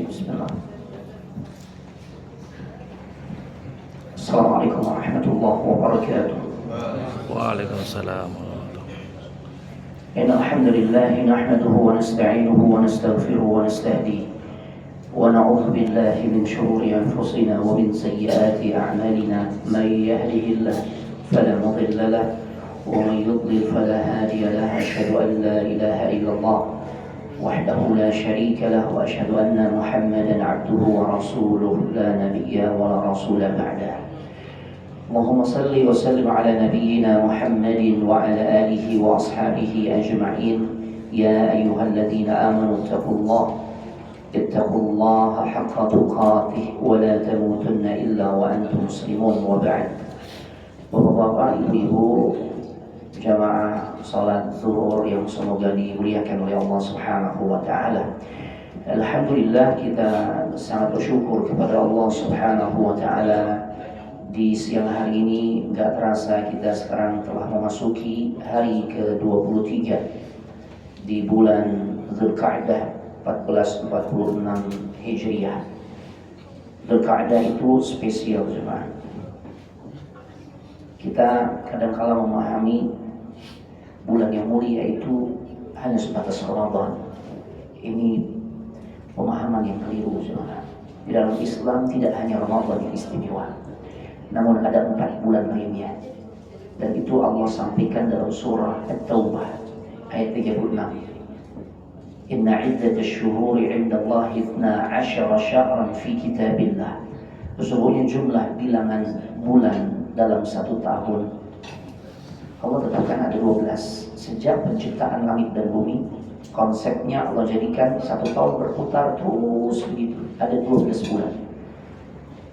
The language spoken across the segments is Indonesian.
Bismillah. Assalamualaikum warahmatullahi wabarakatuh. Waalaikumsalam. Innal hamdalillah nahmaduhu wa nasta'inuhu wa nastaghfiruhu wa nastahdihi wa na'udzu billahi min shururi anfusina wa min sayyiati a'malina may yahdihillahu fala mudilla lahu wa may yudlil fala hadiya lahu asyhadu an la ilaha illallah wahdahu la syarika lahu wa asyhadu anna Muhammadan 'abduhu wa rasuluhu la nabiyya wa la rasula ba'dahu. Allahumma salli wa sallim ala nabiyyina Muhammadin wa ala alihi wa ashabihi ajma'in. Ya ayyuhalladzina amanu ittaqullaha haqqa tuqatih wa la tamutunna illa wa antum muslimun wa ba'd. Bapak-bapak, ibu-ibu, jamaah salat zuhur yang semoga dimuliakan oleh Allah Subhanahu wa taala. Alhamdulillah, kita sangat bersyukur kepada Allah Subhanahu wa taala. Di siang hari ini gak terasa kita sekarang telah memasuki hari ke-23 di bulan Dzulqa'dah 1446 Hijriah. Dzulqa'dah itu spesial jemaah. Kita kadang-kala memahami bulan yang mulia itu hanya sebatas Ramadan. Ini pemahaman yang keliru jemaah. Di dalam Islam tidak hanya Ramadan yang istimewa, namun ada 4 bulan lainnya. Dan itu Allah sampaikan dalam surah At-Taubah ayat 36. Inna iddatash syuhuri 'indallahi 12 syahran fi kitabillah. Sesungguhnya jumlah bilangan bulan dalam 1 tahun Allah tetapkan ada 12. Sejak penciptaan langit dan bumi, konsepnya Allah jadikan 1 tahun berputar terus begitu, ada 12 bulan.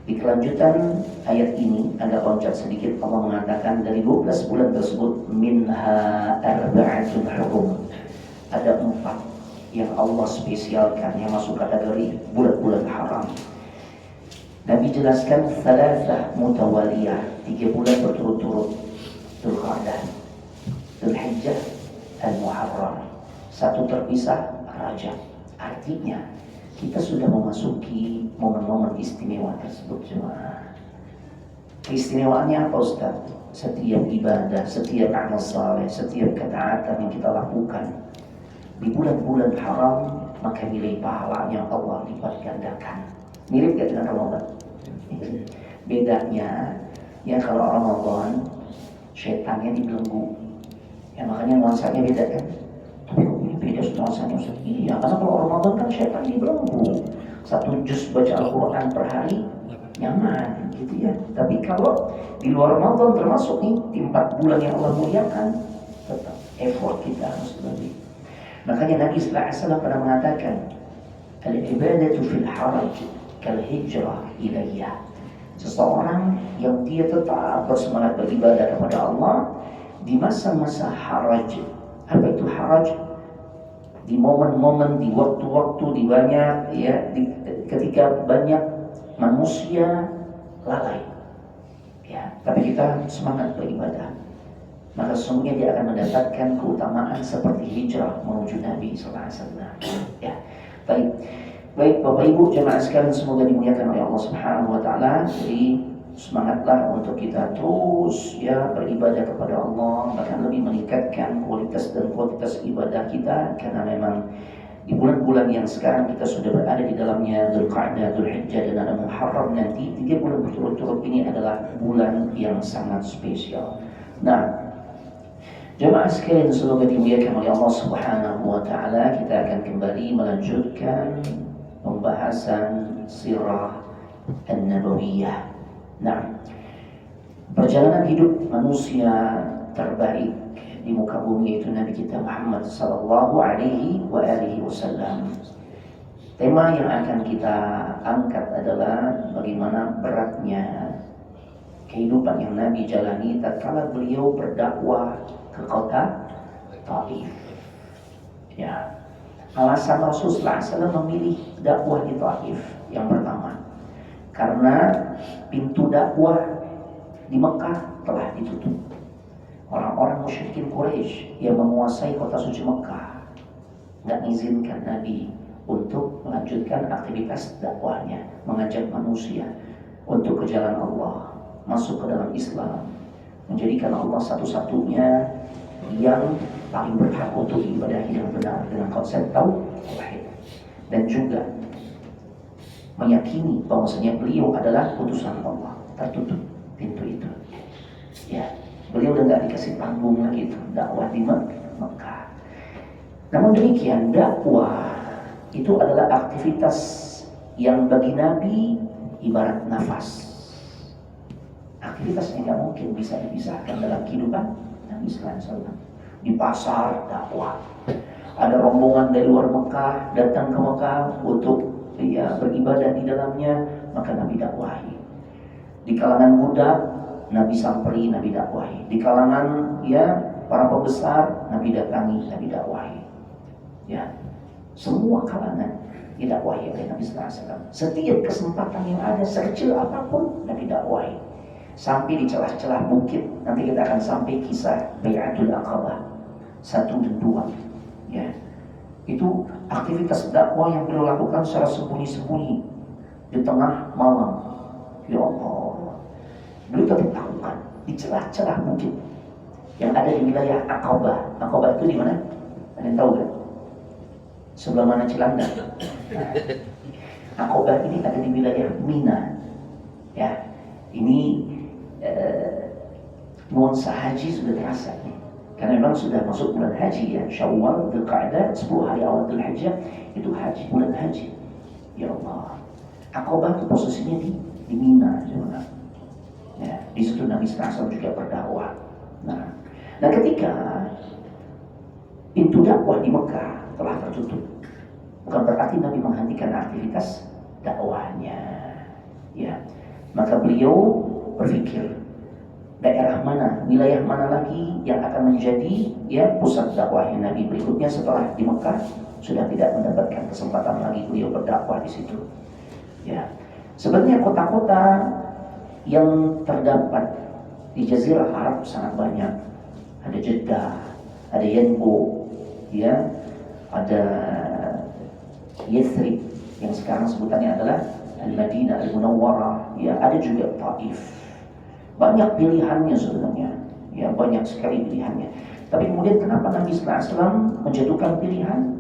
Di kelanjutan ayat ini agak loncat sedikit, Allah mengatakan dari 12 bulan tersebut minha arba'atun hurum. Ada 4 yang Allah spesialkan yang masuk kategori bulan-bulan haram. Nabi jelaskan thalathah mutawaliyah, 3 bulan berturut-turut. Dzulqa'dah, Dzulhijjah, Al-Muharram. 1 terpisah, Rajab. Artinya kita sudah memasuki momen-momen istimewa tersebut jemaah. Keistimewaannya apa Ustaz? Setiap ibadah, setiap amal saleh, setiap ketaatan yang kita lakukan di bulan-bulan haram, maka nilai pahalanya Allah lipat gandakan. Mirip gak dengan Ramadan? Bedanya, ya kalau Ramadan setannya dibelenggu, ya makanya nuansanya beda kan. Tapi kok ini beda nuansanya Ustaz? Iya, karena kalau Ramadan kan setan dibelenggu, 1 juz baca Al-Quran per hari nyaman gitu ya. Tapi kalau di luar Ramadan termasuk nih di 4 bulan yang Allah muliakan, tetap effort kita harus lebih. Makanya Nabi sallallahu alaihi wasallam pernah mengatakan, al-ibadatu fil haraj kal hijrah ilayya. Seseorang yang dia tetap bersemangat beribadah kepada Allah di masa-masa haraj. Apa itu haraj? Di momen-momen, di waktu-waktu, di banyak ya, ketika banyak manusia lalai, ya, tapi kita semangat beribadah, maka sesungguhnya dia akan mendapatkan keutamaan seperti hijrah menuju Nabi sallallahu alaihi wasallam. Ya, baik Bapak Ibu jemaah sekalian, semoga dimuliakan oleh Allah Subhanahu wa taala. Jadi semangatlah untuk kita terus ya beribadah kepada Allah, bahkan lebih meningkatkan kualitas dan kuantitas ibadah kita, karena memang di bulan-bulan yang sekarang kita sudah berada di dalamnya, Dzulqa'dah, Dzulhijjah dan ada Muharram nanti, 3 bulan berturut-turut ini adalah bulan yang sangat spesial. Nah, jemaah sekalian semoga dimuliakan oleh Allah Subhanahu wa taala, kita akan kembali melanjutkan pembahasan sirah An-Nabawiyah. Nah, perjalanan hidup manusia terbaik di muka bumi itu Nabi kita Muhammad sallallahu alaihi wasallam. Tema yang akan kita angkat adalah bagaimana beratnya kehidupan yang Nabi jalani tatkala beliau berdakwah ke kota Taif. Ya, alasan Rasulullah SAW memilih dakwah di Taif yang pertama, karena pintu dakwah di Mekah telah ditutup. Orang-orang musyrikin Quraisy yang menguasai kota suci Mekah nggak mengizinkan Nabi untuk melanjutkan melanjutkan aktivitas dakwahnya, mengajak manusia untuk ke jalan Allah, masuk ke dalam Islam, menjadikan Allah satu-satunya yang paling berhak untuk ibadahi yang benar dengan konsep tauhid, dan juga meyakini bahwasanya beliau adalah utusan Allah. Tertutup pintu itu. Ya, beliau udah nggak dikasih panggung lagi itu dakwah di Mekah. Namun demikian, dakwah itu adalah aktivitas yang bagi Nabi ibarat nafas. Aktivitas yang nggak mungkin bisa dipisahkan dalam kehidupan Nabi SAW. Di pasar dakwah, ada rombongan dari luar Mekah datang ke Mekah untuk beribadah di dalamnya, maka Nabi dakwahi. Di kalangan budak Nabi samperi, Nabi dakwahi. Di kalangan para pembesar Nabi datangi, Nabi dakwahi. Ya, semua kalangan didakwahi oleh Nabi SAW. Setiap kesempatan yang ada, sekecil apapun, Nabi dakwahi. Sampai di celah-celah bukit, nanti kita akan sampai kisah Bai'atul Aqabah 1 dan 2. Ya, itu aktivitas dakwah yang beliau lakukan secara sembunyi-sembunyi di tengah malam. Ya Allah, beliau tetap lakukan di celah-celah bukit yang ada di wilayah Aqabah. Aqabah itu di mana? Ada yang tahu kan? Sebelah mana Cilandak? Aqabah ini ada di wilayah Mina. Ya, ini nuansa haji sudah terasa nih. Karena memang sudah masuk bulan haji ya, Syawal, Dzulqa'dah, 10 hari awal Dzulhijjah itu haji, bulan haji. Ya Allah, Aqabah itu posisinya di Mina, ya, di situ Nabi SAW juga berdakwah. Nah, ketika pintu dakwah di Mekah telah tertutup, bukan berarti Nabi menghentikan aktivitas dakwahnya. Ya, maka beliau berpikir daerah mana, wilayah mana lagi yang akan menjadi pusat dakwahnya Nabi berikutnya setelah di Mekah. Sudah tidak mendapatkan kesempatan lagi beliau berdakwah di situ. Ya, sebenarnya kota-kota yang terdapat di Jazirah Arab sangat banyak. Ada Jeddah, ada Yanbu, ya, ada Yathrib yang sekarang sebutannya adalah Al-Madinah Al-Munawwarah, ya, ada juga Taif. Banyak pilihannya sebenarnya, ya, banyak sekali pilihannya. Tapi kemudian kenapa Nabi SAW menjatuhkan pilihan?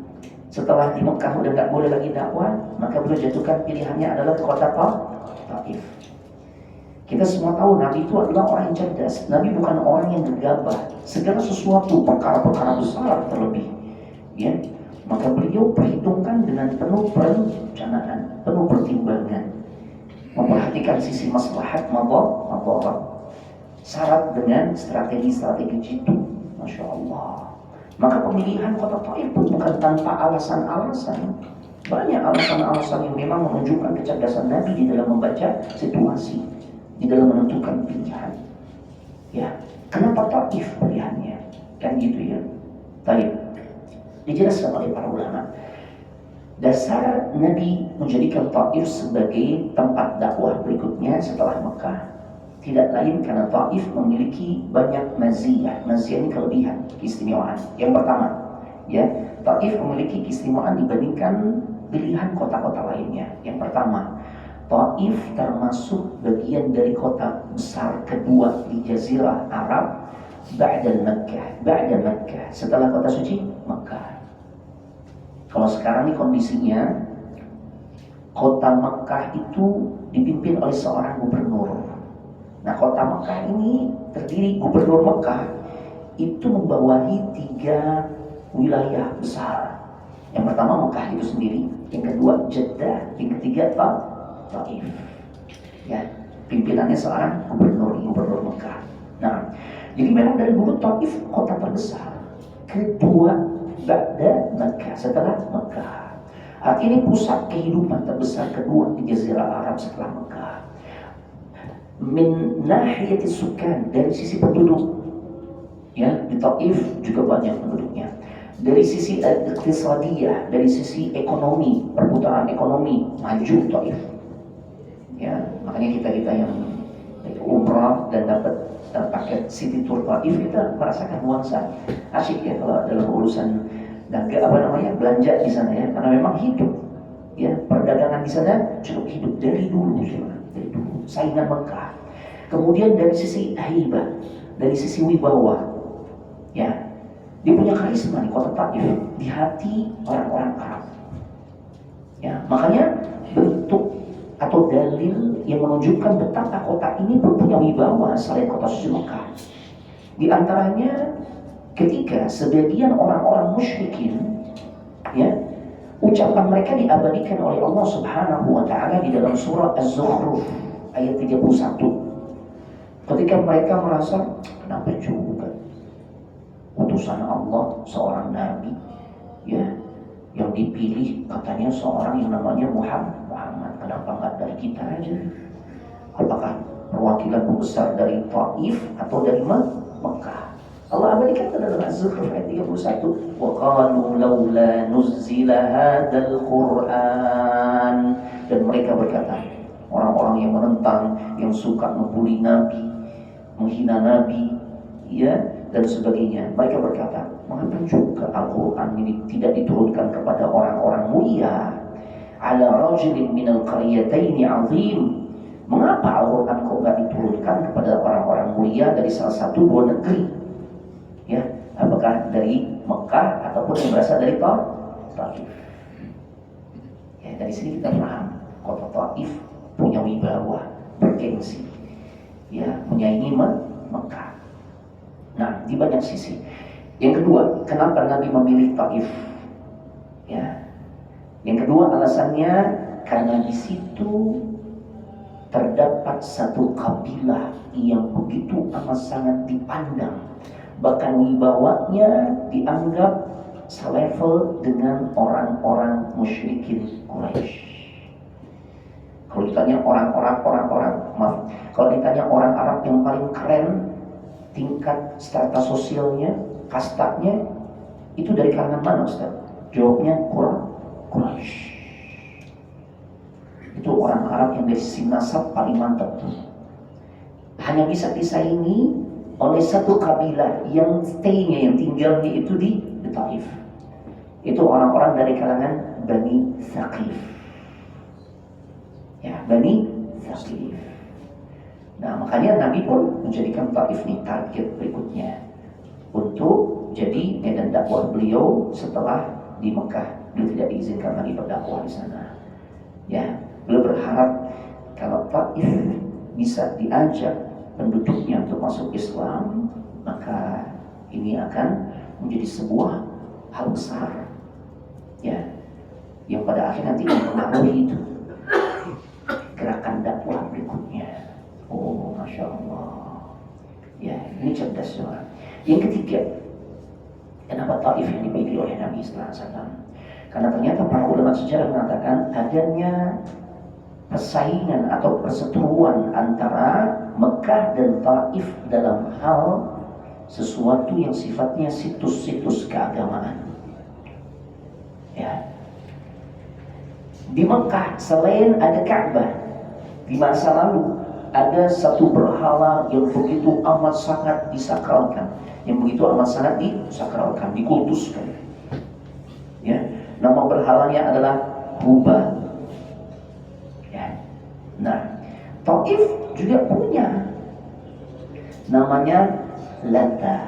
Setelah di Mekah udah nggak boleh lagi dakwah, maka beliau jatuhkan pilihannya adalah ke kota Taif. Kita semua tahu Nabi itu adalah orang yang cerdas. Nabi bukan orang yang gegabah. Segala sesuatu, perkara-perkara besar terlebih, ya, maka beliau perhitungkan dengan penuh perencanaan, penuh pertimbangan, memperhatikan sisi maslahat madarat, syarat dengan strategi-strategi jitu. Masya Allah. Maka pemilihan kota Taif pun bukan tanpa alasan-alasan. Banyak alasan-alasan yang memang menunjukkan kecerdasan Nabi di dalam membaca situasi, di dalam menentukan pilihan. Ya, kenapa Taif pilihannya? Kan gitu ya. Taif dijelaskan oleh para ulama. Dasar Nabi menjadikan Taif sebagai tempat dakwah berikutnya setelah Mekah tidak lain karena Taif memiliki banyak maziyah. Maziyah ini kelebihan, keistimewaan. Yang pertama, ya, Taif memiliki keistimewaan dibandingkan pilihan kota-kota lainnya. Yang pertama, Taif termasuk bagian dari kota besar kedua di Jazirah Arab ba'da Makkah, setelah kota suci Makkah. Kalau sekarang ini kondisinya, kota Makkah itu dipimpin oleh seorang gubernur. Nah, kota Makkah ini terdiri, gubernur Makkah itu membawahi 3 wilayah besar. Yang pertama Makkah itu sendiri, yang kedua Jeddah, yang ketiga Taif. Ya, pimpinannya seorang gubernur Makkah. Nah, jadi memang dari dulu Taif kota terbesar, kedua ba'da Makkah, setelah Makkah. Artinya ini pusat kehidupan terbesar kedua di Jazirah Arab setelah Makkah. Min nahiyati sukan, dari sisi penduduk, ya, di Taif juga banyak penduduknya. Dari sisi iqtisadiyah, dari sisi ekonomi, perputaran ekonomi, maju Taif. Ya, makanya kita yang umrah dan dapat paket city tour Taif, kita merasakan nuansa asyik ya kalau dalam urusan dan belanja di sana ya, karena memang hidup, ya, di sana cukup hidup dari dulu, dari dulu. Saingan Mekah. Kemudian dari sisi haibah, dari sisi wibawa, ya, dia punya karisma di kota Taif, di hati orang-orang Arab. Ya, makanya bentuk atau dalil yang menunjukkan betapa kota ini pun punya wibawa selain kota suci Mekah. Di antaranya ketika sebagian orang-orang musyrikin, ya, ucapan mereka diabadikan oleh Allah Subhanahu wa taala di dalam surah Az-Zukhruf ayat 31. Ketika mereka merasa, kenapa juga utusan Allah seorang nabi, ya, yang dipilih katanya seorang yang namanya Muhammad, kenapa nggak dari kita aja? Apakah perwakilan besar dari Taif atau dari Mekah? Allah abadikan dalam Az-Zukhruf ayat 31, wa qalu laula nuzzila hadzal Qur'an, dan mereka berkata, orang-orang yang menentang, yang suka membuli Nabi, menghina Nabi, ya, dan sebagainya, mereka berkata, mengapa juga Al-Quran ini tidak diturunkan kepada orang-orang mulia? Ala rajulin minal qaryataini azim. Mengapa Al-Quran kok nggak diturunkan kepada orang-orang mulia dari salah satu dua negeri? Ya, apakah dari Mekah ataupun yang berasal dari Taif? Ya, dari sini kita paham kota Taif punya wibawa, bergengsi, ya, menyaingi Mekah. Nah, di banyak sisi. Yang kedua, kenapa Nabi memilih Taif? Ya, yang kedua alasannya karena di situ terdapat satu kabilah yang begitu amat sangat dipandang, bahkan wibawanya dianggap selevel dengan orang-orang musyrikin Quraisy. Kalau ditanya kalau ditanya orang Arab yang paling keren tingkat strata sosialnya, kastanya, itu dari kalangan mana, Ustaz? Jawabnya Quraisy. Itu orang Arab yang dari sisi nasab paling mantap tuh. Hanya bisa disaingi oleh satu kabilah yang stay-nya, yang tinggalnya itu di Taif. Itu orang-orang dari kalangan Bani Thaqif. Ya, Bani Thaqif. Nah, makanya Nabi pun menjadikan Taif ini target berikutnya untuk jadi medan dakwah beliau setelah di Mekah. Beliau tidak diizinkan lagi berdakwah di sana. Ya, beliau berharap kalau Taif bisa diajak penduduknya untuk masuk Islam, maka ini akan menjadi sebuah hal besar, ya, yang pada akhirnya nanti mempengaruhi itu gerakan dakwah berikutnya. Oh, masya Allah, ya, ini cerdas semua. Yang ketiga, kenapa Taif yang dipilih oleh Nabi Sallallahu Alaihi Wasallam? Karena ternyata para ulama sejarah mengatakan adanya persaingan atau perseteruan antara Mekah dan Taif dalam hal sesuatu yang sifatnya situs-situs keagamaan. Ya. Di Mekah selain ada Ka'bah, di masa lalu ada satu berhala yang begitu amat sangat disakralkan, dikultuskan. Ya, nama berhalanya adalah Hubal. Ya. Nah, Taif juga punya namanya Lata.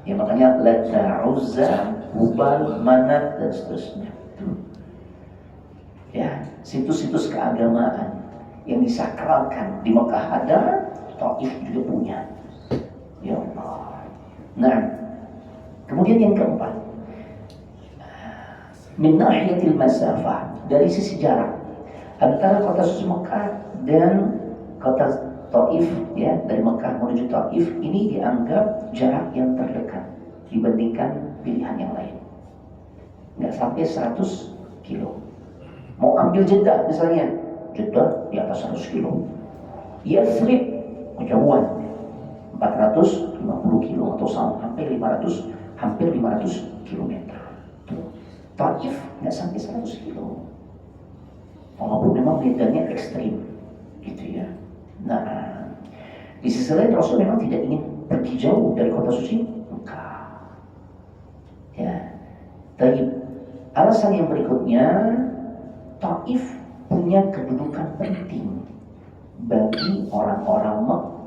Ya, makanya Lata, Uzza, Hubal, Manat, dan seterusnya. Ya, situs-situs keagamaan yang disakralkan di Mekah ada, Taif juga punya. Ya Allah. Nah, kemudian yang keempat, min nahiyatil masafah, dari sisi jarak antara kota suci Mekah dan kota Taif, ya, dari Mekah menuju Taif ini dianggap jarak yang terdekat dibandingkan pilihan yang lain. Nggak sampai 100 kilo. Mau ambil Jeddah misalnya, Jeddah di atas 100 kilo. Yathrib kejauhan 450 kilo atau hampir 500 kilometer. Taif nggak sampai 100 kilo. Walaupun memang medannya ekstrim, gitu ya. Nah, di sisi lain Rasul memang tidak ingin pergi jauh dari kota suci Mekah. Ya, tapi alasan yang berikutnya, Taif punya kedudukan penting bagi orang-orang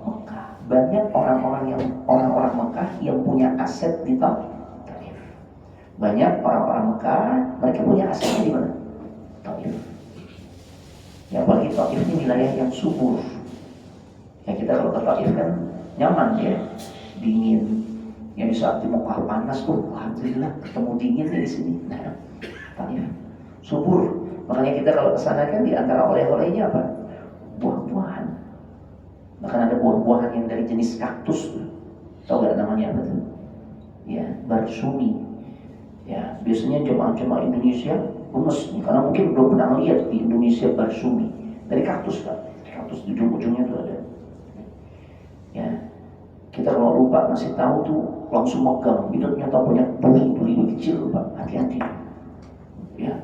Mekah. Banyak orang-orang Mekah yang punya aset di Taif. Banyak orang-orang Mekah, mereka punya asetnya di mana? Taif. Ya, bagi Taif ini wilayah yang subur. Ya, kita kalau ke Taif kan nyaman ya, dingin. Ya, di saat di Mekah panas tuh, alhamdulillah ketemu dingin di sini. Nah, Taif subur. Makanya kita kalau ke sana kan di antara oleh-olehnya apa? Buah-buahan. Bahkan ada buah-buahan yang dari jenis kaktus. Tahu gak namanya apa tuh? Ya, barsumi. Ya, biasanya jemaah-jemaah Indonesia gemes nih, karena mungkin belum pernah lihat di Indonesia barsumi. Dari kaktus kan? Kaktus di ujung-ujungnya tuh ada. Ya, kita kalau lupa ngasih tahu tuh langsung megang. Itu ternyata punya duri kecil, Pak. Hati-hati. Ya.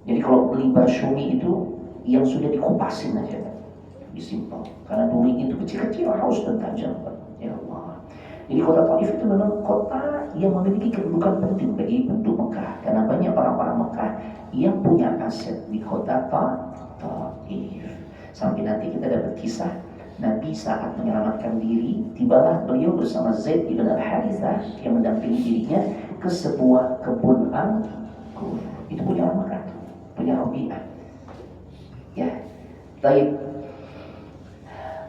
Jadi kalau beli barsumi itu yang sudah dikupasin aja, Pak. Disimpel. Karena duri itu kecil-kecil, halus dan tajam, Pak. Ya Allah. Jadi kota Taif itu memang kota yang memiliki kedudukan penting bagi penduduk Mekah. Karena banyak orang-orang Mekah yang punya aset di kota Taif. Sampai nanti kita dapat kisah Nabi saat menyelamatkan diri, tibalah beliau bersama Zaid ibn al-Harithah yang mendampingi dirinya ke sebuah kebun anggur. Itu punya orang Mekah, punya Rabi'ah. Ya, baik.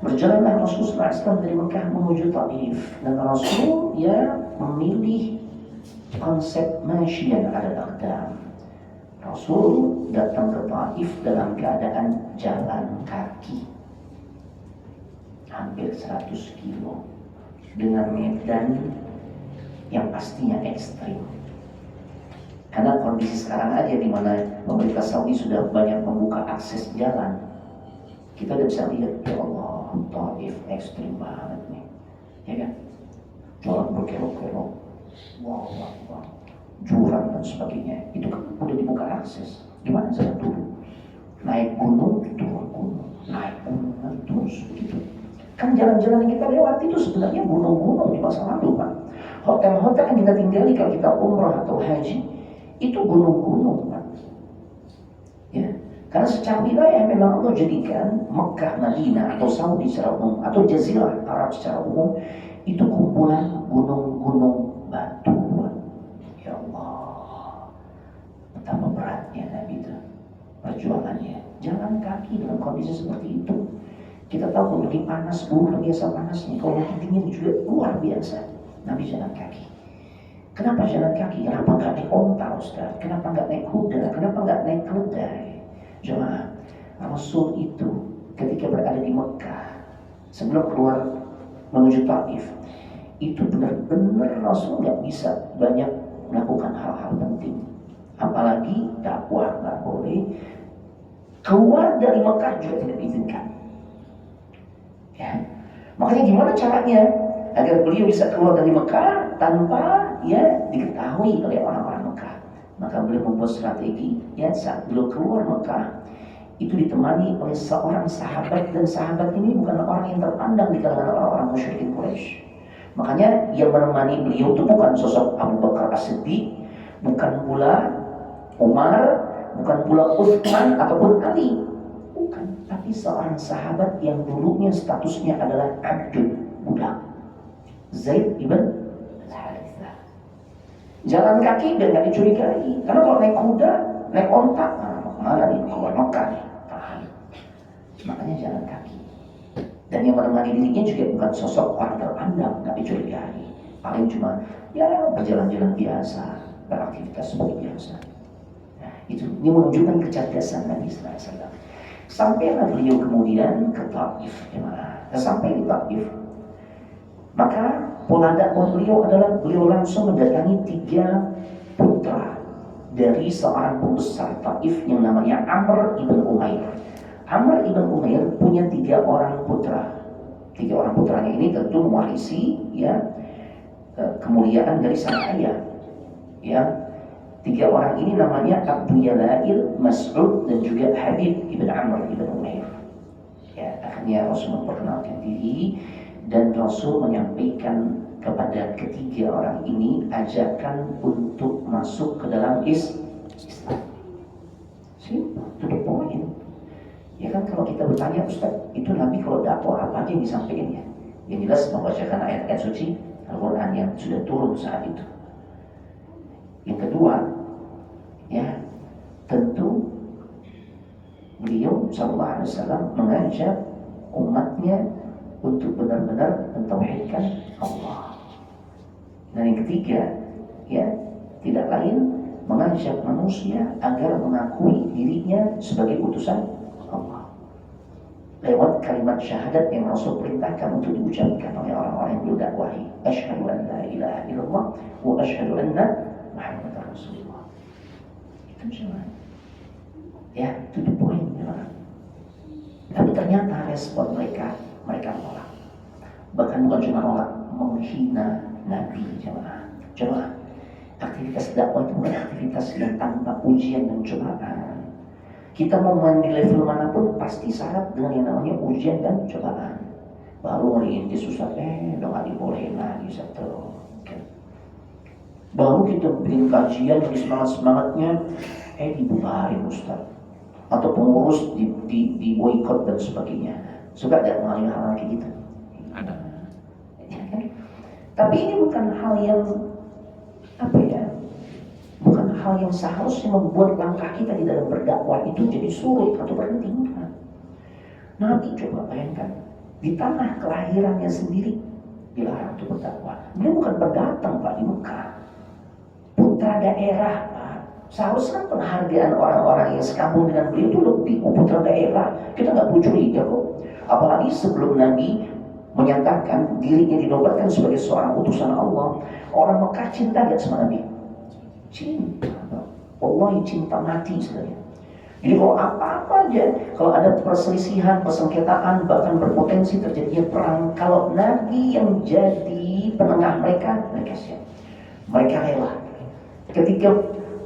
Berjalanlah Rasulullah SAW dari Mekah menuju Taif, dan Rasul ya memilih konsep masyian ala aqdam. Rasul datang ke Taif dalam keadaan jalan kaki hampir 100 kilo dengan medan yang pastinya ekstrim. Karena kondisi sekarang aja di mana pemerintah Saudi sudah banyak membuka akses jalan, kita udah bisa lihat, ya Allah, Taif ekstrim banget nih, ya kan? Jalan berkelok-kelok, wow, jurang dan sebagainya. Itu kan udah dibuka akses. Gimana jalan dulu? Naik gunung, turun gunung, naik gunung, terus begitu. Kan jalan-jalan yang kita lewati itu sebenarnya gunung-gunung di masa lalu, Pak. Hotel-hotel yang kita tinggali kalau kita umrah atau haji itu gunung-gunung, Pak. Ya, karena secara wilayah memang Allah jadikan Mekah, Madinah atau Saudi secara umum atau Jazirah Arab secara umum itu kumpulan gunung-gunung batu, Pak. Ya Allah, betapa beratnya Nabi itu perjuangannya, jalan kaki dalam kondisi seperti itu. Kita tahu kalau lagi panas, luar biasa panasnya. Kalau lagi dingin juga luar biasa. Nabi jalan kaki. Kenapa jalan kaki? Kenapa nggak naik onta, Ustaz? Kenapa nggak naik kuda? Kenapa nggak naik keledai? Jemaah, Rasul itu ketika berada di Mekah, sebelum keluar menuju Taif, itu benar-benar Rasul nggak bisa banyak melakukan hal-hal penting. Apalagi dakwah nggak boleh. Keluar dari Mekah juga tidak diizinkan. Ya. Makanya gimana caranya agar beliau bisa keluar dari Mekah tanpa ya diketahui oleh orang-orang Mekah? Maka beliau membuat strategi ya, saat beliau keluar Mekah itu ditemani oleh seorang sahabat, dan sahabat ini bukan orang yang terpandang di kalangan orang-orang musyrikin Quraisy. Makanya yang menemani beliau itu bukan sosok Abu Bakar As-Siddiq, bukan pula Umar, bukan pula Utsman ataupun Ali. Bukan, tapi seorang sahabat yang dulunya statusnya adalah abdul, budak, Zaid ibn al-Harithah. Jalan kaki dan gak dicurigai, karena kalau naik kuda, naik onta, mana nih keluar Mekah nih, paham. Makanya jalan kaki. Dan yang menemani dirinya juga bukan sosok orang terpandang, gak dicurigai. Paling cuma ya berjalan-jalan biasa, beraktivitas seperti biasa. Nah, itu ini menunjukkan kecerdasan Nabi sallallahu alaihi wasallam. Sampailah beliau kemudian ke Taif, sampai di Taif. Maka pola dakwah beliau adalah beliau langsung mendatangi 3 putra dari seorang pembesar Taif yang namanya Amr ibn Umair. Amr ibn Umair punya 3 orang putra. 3 orang putranya ini tentu mewarisi ya kemuliaan dari sang ayah. Ya, 3 orang ini namanya Abu Yalail, Mas'ud, dan juga Habib ibn Amr ibn Umair. Ya, akhirnya Rasul memperkenalkan diri dan Rasul menyampaikan kepada ketiga orang ini ajakan untuk masuk ke dalam Islam. Simple, to the point. Ya kan kalau kita bertanya, Ustaz, itu Nabi kalau dakwah apa aja yang disampaikan ya? Yang jelas membacakan ayat-ayat suci Al-Quran yang sudah turun saat itu. Yang kedua, ya tentu beliau sallallahu alaihi wasallam mengajak umatnya untuk benar-benar mentauhidkan Allah. Dan yang ketiga, ya tidak lain mengajak manusia agar mengakui dirinya sebagai utusan Allah lewat kalimat syahadat yang Rasul perintahkan untuk diucapkan oleh orang-orang yang beliau dakwahi. Asyhadu an la ilaha illallah wa asyhadu anna Muhammadar Rasulullah. Itu semua. Ya, to the point, ya. Tapi ternyata respon mereka menolak. Bahkan bukan cuma nolak, menghina Nabi, jemaah. Coba, aktivitas dakwah itu bukan aktivitas yang tanpa ujian dan cobaan. Kita mau main di level manapun pasti syarat dengan yang namanya ujian dan cobaan. Baru merintis susah, udah gak dibolehin lagi satu. Baru kita bikin kajian lagi semangat-semangatnya, dibubarin Ustaz. Atau pengurus di boikot dan sebagainya. Suka tidak mengalami hal kayak gitu? Ada. Ya, kan? Tapi ini bukan hal yang bukan hal yang seharusnya membuat langkah kita di dalam berdakwah itu jadi sulit atau berhenti. Nabi coba bayangkan di tanah kelahirannya sendiri dilarang untuk berdakwah. Dia bukan berdatang Pak di Mekah, putra daerah Pak. Seharusnya penghargaan orang-orang yang sekampung dengan beliau itu lebih putra daerah. Kita nggak perlu curiga kok. Apalagi sebelum Nabi menyatakan dirinya dinobatkan sebagai seorang utusan Allah, orang Mekah cinta gak sama Nabi? Cinta. Allah cinta mati sebenarnya. Jadi kalau apa-apa aja, kalau ada perselisihan, persengketaan, bahkan berpotensi terjadinya perang, kalau Nabi yang jadi penengah mereka siap. Mereka rela. Ketika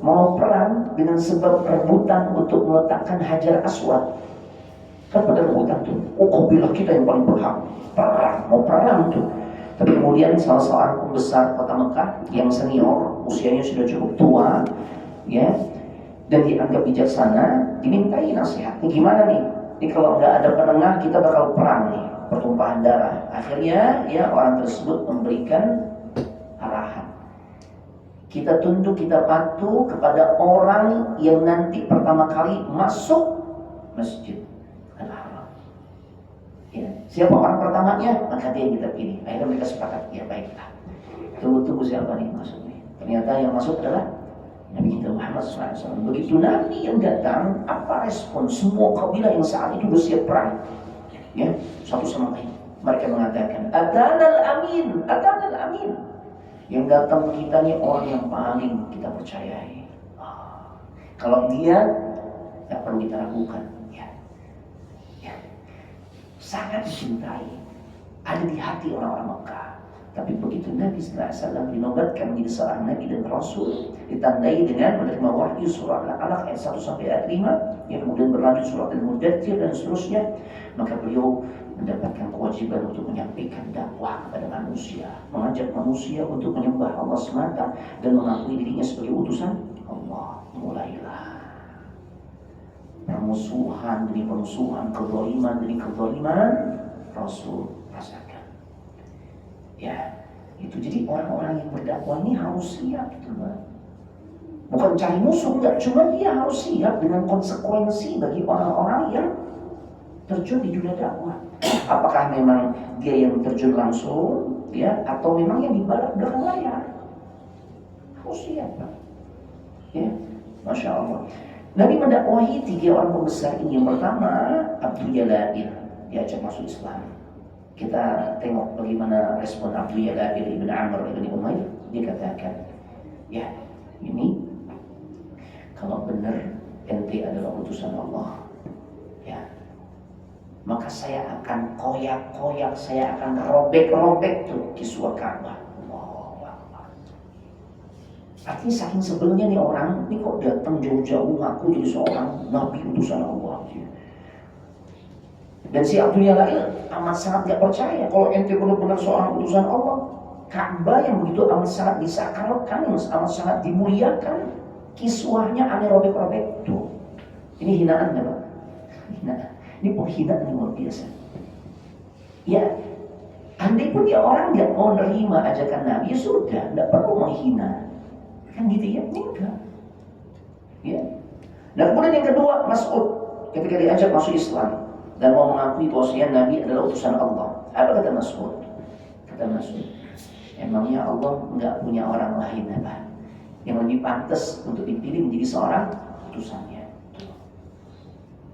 mau perang dengan sebab rebutan untuk meletakkan Hajar Aswad, kan pada rebutan tuh, kabilah kita yang paling berhak mau perang tuh. Tapi kemudian salah seorang pembesar kota Mekah yang senior, usianya sudah cukup tua, ya, dan dianggap bijaksana, dimintai nasihat. Ini gimana nih? Ini kalau nggak ada penengah kita bakal perang nih, pertumpahan darah. Akhirnya, ya orang tersebut memberikan arahan. Kita tunduk, kita patuh kepada orang yang nanti pertama kali masuk masjid. Ya, siapa orang pertamanya, maka dia yang kita pilih. Akhirnya mereka sepakat, ya baiklah. Tunggu siapa nih masuk nih. Ternyata yang masuk adalah Nabi kita Muhammad SAW. Begitu Nabi yang datang, apa respon semua kabilah yang saat itu bersiap perang? Ya, satu sama lain. Mereka mengatakan, Atanal Amin. Yang datang kita nih orang yang paling kita percayai. Kalau dia, tak perlu kita ragukan. Sangat dicintai, ada di hati orang-orang Mekah. Tapi begitu Nabi SAW dinobatkan menjadi seorang Nabi dan Rasul, ditandai dengan menerima wahyu surah Al-Alaq ayat 1 sampai ayat 5, yang kemudian berlanjut surah Al-Mudaththir dan seterusnya, maka beliau mendapatkan kewajiban untuk menyampaikan dakwah kepada manusia, mengajak manusia untuk menyembah Allah semata dan mengakui dirinya sebagai utusan Allah. Mulailah permusuhan demi permusuhan, kezaliman demi kezaliman, Rasul rasakan. Ya, itu jadi orang-orang yang berdakwah ini harus siap, gitu, bukan cari musuh, enggak, cuma dia harus siap dengan konsekuensi bagi orang-orang yang terjun di dunia dakwah. Apakah memang dia yang terjun langsung, ya, atau memang yang di belakang layar? Harus siap, Pak. Ya, Masya Allah. Nabi mendakwahi 3 orang pembesar ini. Yang pertama, Abdul Yalail, diajak masuk Islam. Kita tengok bagaimana respon Abdul Yalail ibn Amr ibn Umair. Dia katakan, ya ini kalau benar ente adalah utusan Allah, ya, maka saya akan koyak-koyak, saya akan robek-robek tuh kiswah Ka'bah. Artinya saking sebelnya nih orang, ini kok datang jauh-jauh ngaku jadi seorang Nabi utusan Allah. Dan si Abdul Yalail amat sangat gak percaya kalau ente benar-benar seorang utusan Allah. Ka'bah yang begitu amat sangat disakralkan, yang amat sangat dimuliakan, kiswahnya aneh robek-robek tuh. Ini hinaan ya Pak? Hinaan. Ini penghinaan yang luar biasa. Ya, andai pun dia orang nggak mau nerima ajakan Nabi, ya sudah, nggak perlu menghina. Kan gitu ya, enggak. Ya. Dan kemudian yang kedua, Mas'ud ketika diajak masuk Islam dan mau mengakui bahwasanya Nabi adalah utusan Allah. Apa kata Mas'ud? Kata Mas'ud, emangnya Allah nggak punya orang lain apa yang lebih pantas untuk dipilih menjadi seorang utusannya?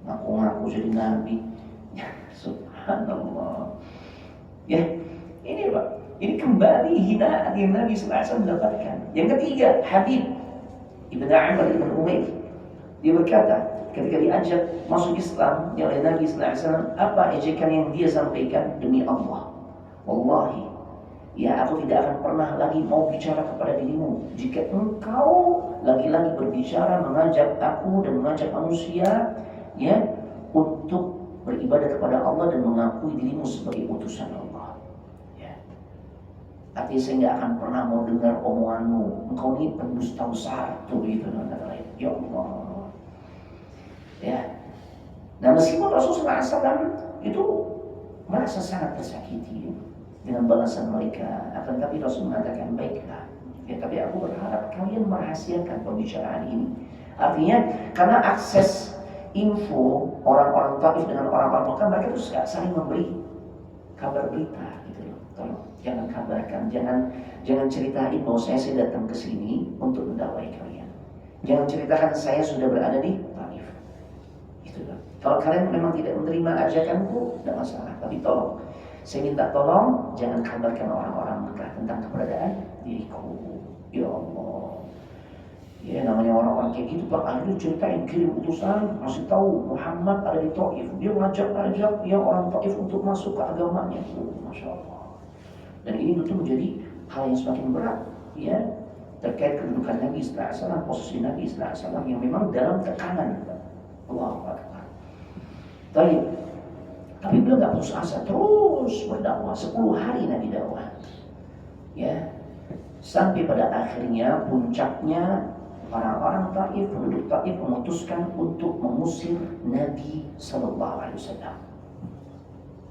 Ngaku-ngaku jadi Nabi. Ya, subhanallah. Ya, ini Pak, ini kembali hinaan yang Nabi SAW mendapatkan. Yang ketiga, Habib Ibn Amr Ibn Umayr, dia berkata ketika diajak masuk Islam oleh Nabi SAW, apa ejekan yang dia sampaikan? Demi Allah, wallahi, ya aku tidak akan pernah lagi mau bicara kepada dirimu jika engkau lagi-lagi berbicara mengajak aku dan mengajak manusia, ya, untuk beribadah kepada Allah dan mengakui dirimu sebagai utusan Allah. Ya. Artinya saya nggak akan pernah mau dengar omonganmu, engkau ini pendusta besar tuh gitu. Ya Allah. Ya. Nah, meskipun Rasulullah SAW itu merasa sangat tersakiti dengan balasan mereka, akan tapi Rasul mengatakan, baiklah, ya, tapi aku berharap kalian merahasiakan pembicaraan ini. Artinya karena akses info orang-orang Taif dengan orang-orang Mekah, mereka itu saling memberi kabar berita gitu loh. Tolong jangan kabarkan, jangan ceritain bahwa saya datang ke sini untuk mendakwai kalian. Jangan ceritakan saya sudah berada di Taif. Itu loh. Kalau kalian memang tidak menerima ajakanku, tidak masalah. Tapi tolong, saya minta tolong jangan kabarkan orang-orang Mekah tentang keberadaan diriku. Ya Allah. Ya, namanya orang-orang kayak gitu Pak, akhirnya ceritain kirim utusan, masih tahu Muhammad ada di Taif. Dia ngajak-ngajak ya orang Taif untuk masuk ke agamanya. Masya Allah. Dan ini tentu menjadi hal yang semakin berat, ya, terkait kedudukan Nabi SAW, posisi Nabi SAW yang memang dalam tekanan. Allahu Akbar. Tapi beliau nggak putus asa, terus berdakwah. 10 hari Nabi dakwah. Ya, sampai pada akhirnya puncaknya orang-orang Taif, penduduk Taif memutuskan untuk mengusir Nabi Sallallahu Alaihi Wasallam.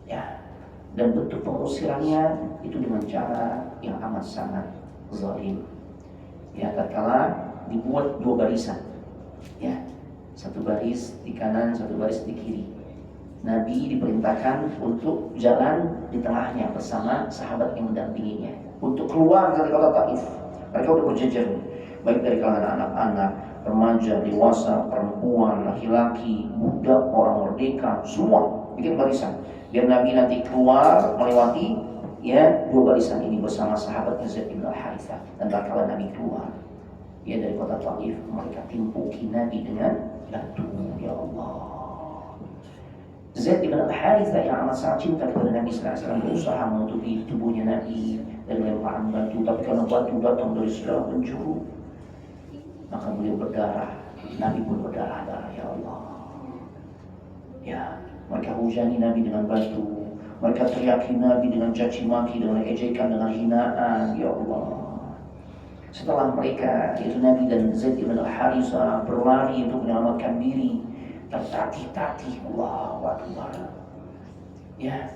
Ya, dan bentuk pengusirannya itu dengan cara yang amat sangat zalim. Ya, tatkala dibuat 2 barisan, ya, 1 baris di kanan, 1 baris di kiri. Nabi diperintahkan untuk jalan di tengahnya bersama sahabat yang mendampinginya untuk keluar dari kota Taif. Mereka sudah berjejer, baik dari kalangan anak-anak, remaja, dewasa, perempuan, laki-laki, budak, orang merdeka, semua bikin barisan. Biar Nabi nanti keluar melewati, ya, 2 barisan ini bersama sahabatnya Zaid bin Al-Harithah. Dan tatkala Nabi keluar, ya, dari kota Taif, mereka timpuki Nabi dengan batu. Ya Allah. Zaid bin Al-Harithah yang amat sangat cinta kepada Nabi SAW berusaha menutupi tubuhnya Nabi dari lemparan batu, tapi karena batu datang dari segala penjuru, maka beliau berdarah, Nabi pun berdarah-darah. Ya Allah. Ya, mereka hujani Nabi dengan batu, mereka teriaki Nabi dengan caci maki, dengan ejekan, dengan hinaan. Ya Allah. Setelah mereka, yaitu Nabi dan Zaid bin Al-Harithah, berlari untuk menyelamatkan diri, tertatih-tatih, Allahu Akbar. Ya,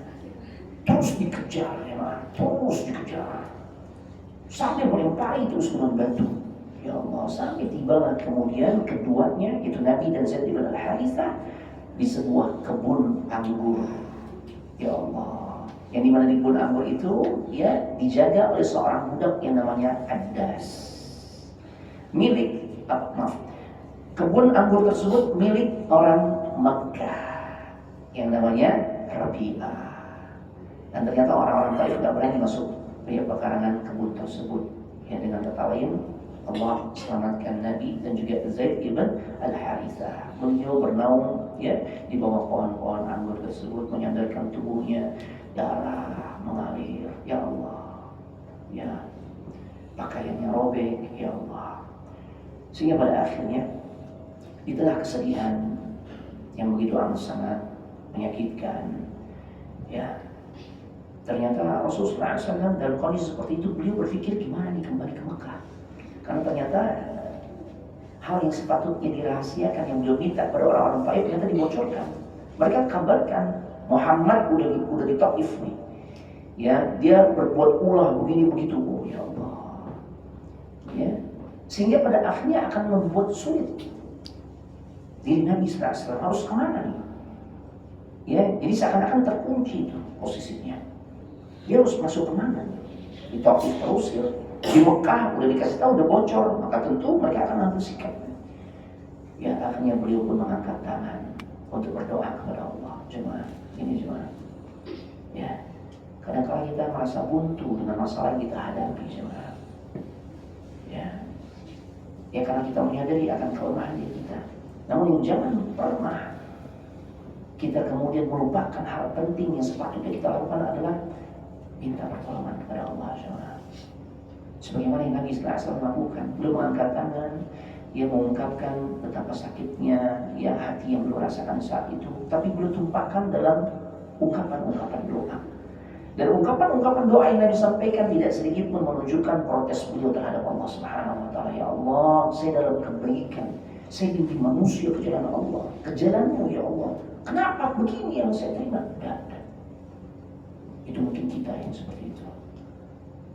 terus dikejar, ya, terus dikejar, sampai melempari terus dengan batu. Ya Allah, sampai tibalah kemudian keduanya, itu Nabi dan Zaid bin Al-Harithah, di sebuah kebun anggur. Ya Allah, yang dimana di kebun anggur itu, ya, dijaga oleh seorang budak yang namanya Addas. Kebun anggur tersebut milik orang Makkah yang namanya Rabi'ah. Dan ternyata orang-orang Taif tidak berani masuk ke pekarangan kebun tersebut. Ya, dengan kata lain, Allah selamatkan Nabi dan juga Zaid bin Al-Harithah. Beliau bernaung, ya, di bawah pohon-pohon anggur tersebut, menyandarkan tubuhnya, darah mengalir. Ya Allah. Ya, pakaiannya robek. Ya Allah. Sehingga pada akhirnya di tengah kesedihan yang begitu amat sangat menyakitkan, ya, ternyata Rasulullah SAW dalam kondisi seperti itu, beliau berpikir gimana nih kembali ke Mekah. Karena ternyata hal yang sepatutnya dirahasiakan yang beliau minta kepada orang-orang Taif ternyata dibocorkan. Mereka kabarkan Muhammad udah di Taif nih. Ya, dia berbuat ulah begini begitu. Oh ya Allah. Ya. Sehingga pada akhirnya akan membuat sulit diri Nabi SAW harus kemana nih? Ya, jadi seakan-akan terkunci itu posisinya. Dia harus masuk kemana nih? Di Taif terusir, di Mekah udah dikasih tahu udah bocor, maka tentu mereka akan ambil sikap. Ya, akhirnya beliau pun mengangkat tangan untuk berdoa kepada Allah. Jemaah, ini jemaah. Ya, kadang-kadang kita merasa buntu dengan masalah yang kita hadapi, jemaah. Ya, karena kita menyadari akan kelemahan diri kita. Namun yang jangan pernah kita kemudian melupakan hal penting yang sepatutnya kita lakukan adalah minta pertolongan kepada Allah Subhanahu. Sebagaimana yang Nabi SAW lakukan, beliau mengangkat tangan, ia mengungkapkan betapa sakitnya ya hati yang beliau rasakan saat itu, tapi beliau tumpahkan dalam ungkapan-ungkapan doa. Dan ungkapan-ungkapan doa yang Nabi sampaikan tidak sedikit pun menunjukkan protes beliau terhadap Allah Subhanahu wa taala. Ya Allah, saya dalam kebaikan, saya bimbing manusia ke jalan Allah, ke jalan-Mu ya Allah. Kenapa begini yang saya terima? Tidak ada. Itu mungkin kita yang seperti itu.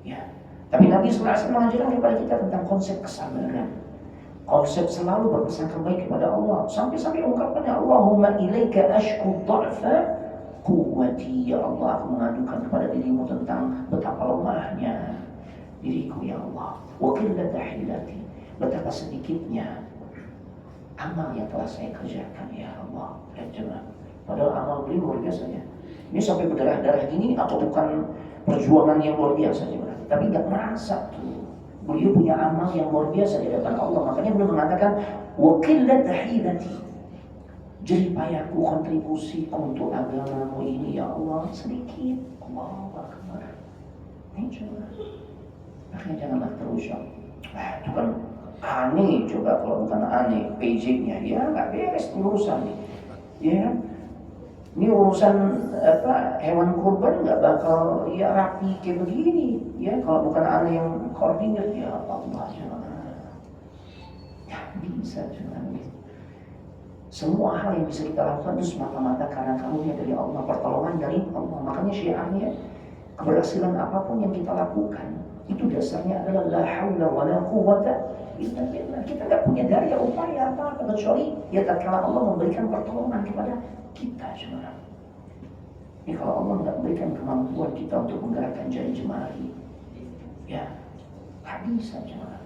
Ya. Tapi Nabi SAW mengajarkan kepada kita tentang konsep kesabaran. Konsep selalu berpesan baik kepada Allah. Sampai-sampai ungkapannya Allahumma ilaika ashku dha'fa quwwati, ya Allah, aku mengadukan kepada dirimu tentang betapa lemahnya diriku ya Allah, wa qillata hilati, betapa sedikitnya amal yang telah saya kerjakan ya Allah. Ya jemaah, padahal amal beliau luar biasa ya. Ini sampai berdarah-darah gini atau bukan perjuangan yang luar biasa jemaah, tapi nggak merasa tuh beliau punya amal yang luar biasa di hadapan Allah. Makanya beliau mengatakan wa qillata hilati, jerih payahku, kontribusiku untuk agamamu ini ya Allah sedikit. Allahu Akbar. Ini coba. Makanya janganlah terus itu kan aneh, coba kalau bukan aneh PJ-nya ya nggak beres urusan nih. Ya, ini urusan hewan kurban nggak bakal ya rapi kayak begini. Ya kalau bukan aneh yang koordinir ya Allah jangan. Ya bisa jangan. Semua hal yang bisa kita lakukan itu semata-mata karena karunia dari Allah, pertolongan dari Allah. Makanya syiarnya, keberhasilan apapun yang kita lakukan itu dasarnya adalah la haula wala quwwata illa billah. Kita nggak punya daya upaya apa-apa kecuali ya tatkala Allah memberikan pertolongan kepada kita jemaah. Ini kalau Allah nggak berikan kemampuan kita untuk menggerakkan jari jemari, ya nggak bisa jemaah.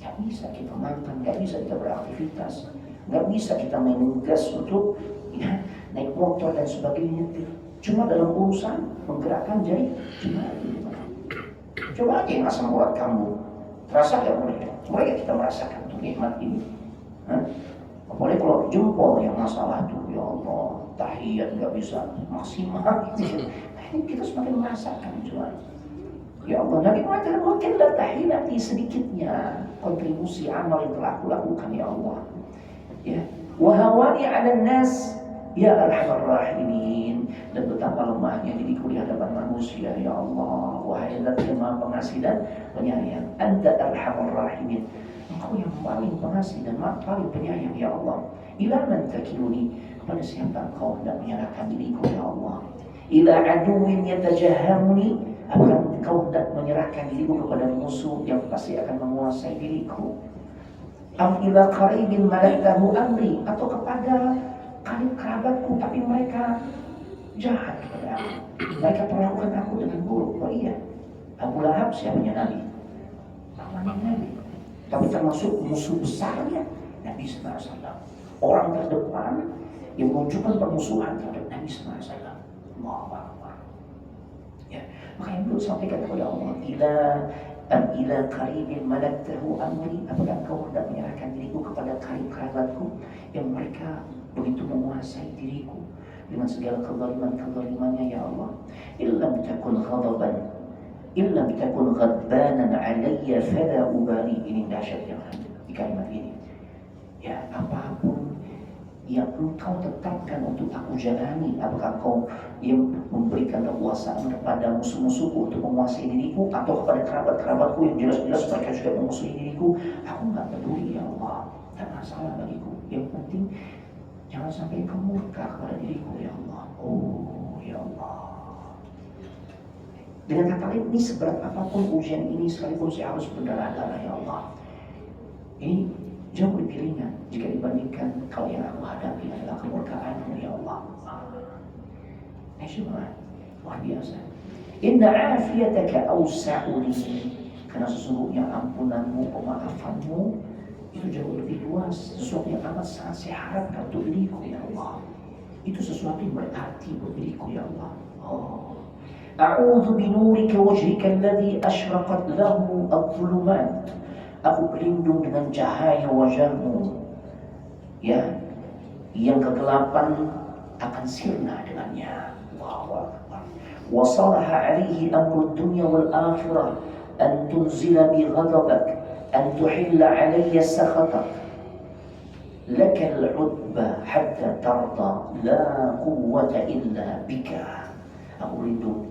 Nggak bisa kita makan, nggak bisa kita beraktivitas. Nggak bisa kita main gas untuk ya, naik motor dan sebagainya. Cuma dalam urusan menggerakkan jari jemari. Coba aja yang asam urat kamu terasa gak boleh? Boleh kita merasakan tuh nikmat ini. Apalagi kalau jempol yang masalah tuh ya Allah, tahiyat nggak bisa maksimal. Ini kita semakin merasakan cuma. Ya Allah, Nabi mengatakan mungkin la tahilati, sedikitnya kontribusi amal yang telah aku lakukan ya Allah. Ya, wahawani 'alan nas ya arhamar rahimin, dan betapa lemahnya diriku di hadapan manusia ya Allah. Wahai Zat yang Maha Pengasih dan Penyayang, Anta arhamar rahimin, Engkau yang paling pengasih dan paling penyayang ya Allah. Ila man takiluni, kepada siapa Engkau hendak menyerahkan diriku ya Allah. Ila aduwin yatajahamuni, apakah Engkau hendak menyerahkan diriku kepada musuh yang pasti akan menguasai diriku. Am ila qaribin malaktahu amri, atau kepada karib kerabatku tapi mereka jahat kepada aku, mereka perlakukan aku dengan buruk. Oh iya, Abu Lahab siapanya Nabi? Pamannya Nabi, tapi termasuk musuh besarnya Nabi SAW, orang terdepan yang menunjukkan permusuhan terhadap Nabi SAW. Allahu Akbar. Ya, makanya beliau sampaikan kepada Allah, ila qaribin malaktahu amri, apakah Engkau hendak menyerahkan diriku kepada karib kerabatku yang mereka begitu menguasai diriku dengan segala kezaliman-kezalimannya ya Allah. Illam takun ghadaban, illam takun ghadbanan alayya fala ubali. Ini dahsyat yang di kalimat ini. Ya, apapun yang Engkau tetapkan untuk aku jalani, apakah Engkau yang memberikan kekuasaan kepada musuh-musuhku untuk menguasai diriku, atau kepada kerabat-kerabatku yang jelas-jelas mereka juga memusuhi diriku, aku nggak peduli ya Allah, tak masalah bagiku. Yang penting Jangan sampai engkau murka kepada diriku ya Allah. Oh ya Allah. Dengan kata lain, ini seberat apapun ujian ini, sekalipun saya harus berdarah-darah ya Allah, ini jauh lebih ringan jika dibandingkan kalau yang aku hadapi adalah kemurkaan-Mu ya Allah. Syukur, luar biasa. Inna afiyataka awsa'u li, karena sesungguhnya ampunan-Mu, pemaafanmu itu jauh lebih luas. Sesuatu yang amat sangat saya harapkan untuk diriku ya Allah. Itu sesuatu yang berarti buat diriku ya Allah. A'udzu binurika wajhika alladhi ashraqat lahu adh-dhulumat. Aku berlindung dengan cahaya wajah-Mu ya, yang kegelapan akan sirna dengannya. Allahu Akbar. Wa salaha alaihi amru dunya wal akhirah an tunzila bi ghadabak an tuhilla alayya sakhatak lakal udba hatta tarda la quwwata illa bika. Aku berlindung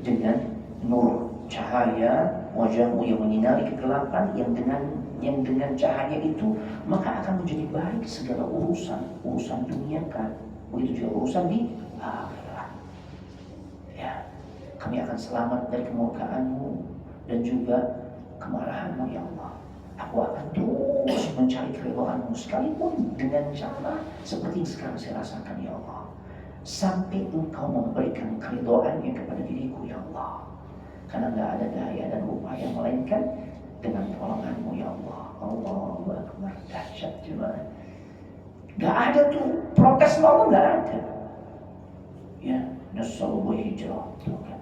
dengan nur cahaya wajah-Mu yang menyinari kegelapan, yang dengan cahaya itu maka akan menjadi baik segala urusan dunia kan, begitu juga urusan di akhirat. Ya, kami akan selamat dari kemurkaan-Mu dan juga kemarahan-Mu ya Allah. Aku akan terus mencari keridhaan-Mu sekalipun dengan cara seperti yang sekarang saya rasakan ya Allah, sampai Engkau memberikan keridhaan-Nya kepada diriku ya Allah. Karena tidak ada daya dan upaya melainkan dengan pertolongan-Mu ya Allah. Allahu Akbar, dahsyat juga. Gak ada tuh protes Allah, gak ada. Ya, nyesel gue hijrah, tuh kan.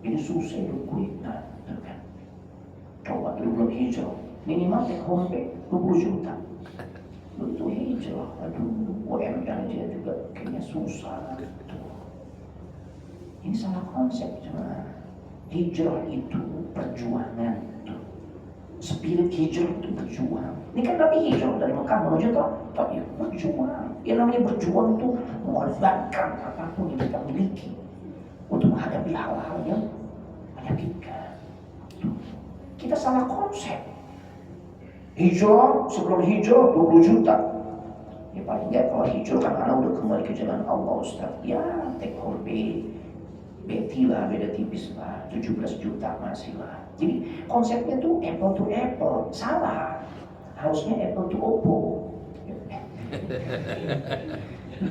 Ini susah hidup gue, nah, tuh kan. Coba dulu belum hijrah, minimal take home pay 20 juta. Begitu hijrah, aduh, UMR aja juga kayaknya susah. Tuh. Ini salah konsep cuma. Hijrah itu perjuangan. Spirit hijrah itu berjuang. Ini kan Nabi hijrah dari Mekah menuju Taif, berjuang. Yang namanya berjuang itu mengorbankan apapun yang kita miliki untuk menghadapi hal-hal yang menyakitkan. Kita salah konsep. Hijrah, sebelum hijrah 20 juta. Ya paling enggak kalau hijrah kan anak udah kembali ke jalan Allah Ustaz. Ya take home pay. Beti lah, beda tipis lah, 17 juta masih lah. Jadi konsepnya tuh apple to apple, salah. Harusnya apple to oppo.